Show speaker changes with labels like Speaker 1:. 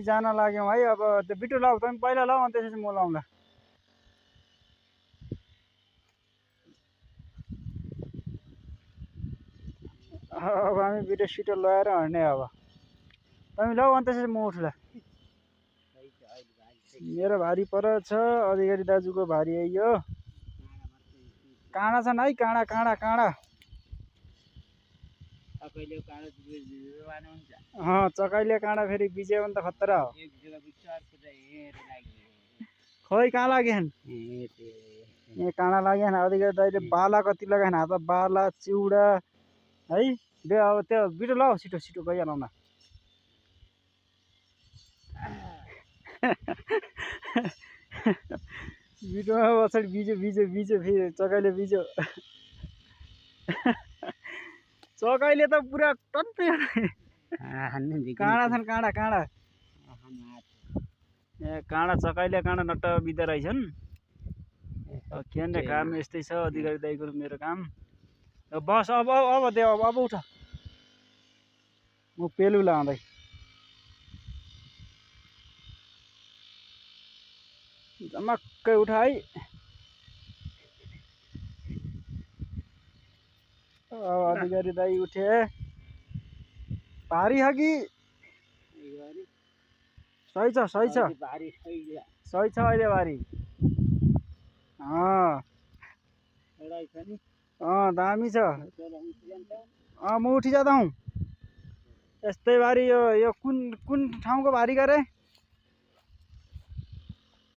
Speaker 1: हामी जान लाग्यौँ है। अब त्यो बिटु लाऊ, तिमी पहिला लाऊ अनि त्यसपछि म लाउँला। अब हामी बिटो सिटो लगाएर हिँड्ने। अब तिमी लाऊ अनि त्यसपछि म उठ्ला। मेरो भारी पर छ, अधिकारी दाजुको भारी आइयो। काँडा छन् है, काँडा काँडा काँडा। चकाइले काँडा फेरि बिज्यो भने त खतरा हो। खोइ कहाँ लाग्यो यहाँ काँडा लाग्यो। अधिकारी दाइले बाला कति लगाएन, हात बाला चिउडा है। बे अब त्यो बिटो लाऊ, छिटो छिटो गइहालौँ न। बिटोमा पछाडि बिज्यो बिज्यो बिज्यो फेरि चकाइले बिज्यो। चकाइले त पुरा टन्नै काँडा छन्, काँडा काँडा। ए काँडा चकाइले काँडा नट्ट बित्दा रहेछन्। के भन्ने काम यस्तै छ अधिकारी दाइको मेरो काम। बस अब अब दे, अब उठ, म पेलु लाउँदै। जमक्कै उठ है। अब अधिकारी दाइ उठे। भारी छ कि सही छ, सही छ, सही छ अहिले भारी। दामी छ। म उठिजाँदा हुँ। यस्तै भारी यो कुन कुन ठाउँको भारी गरे?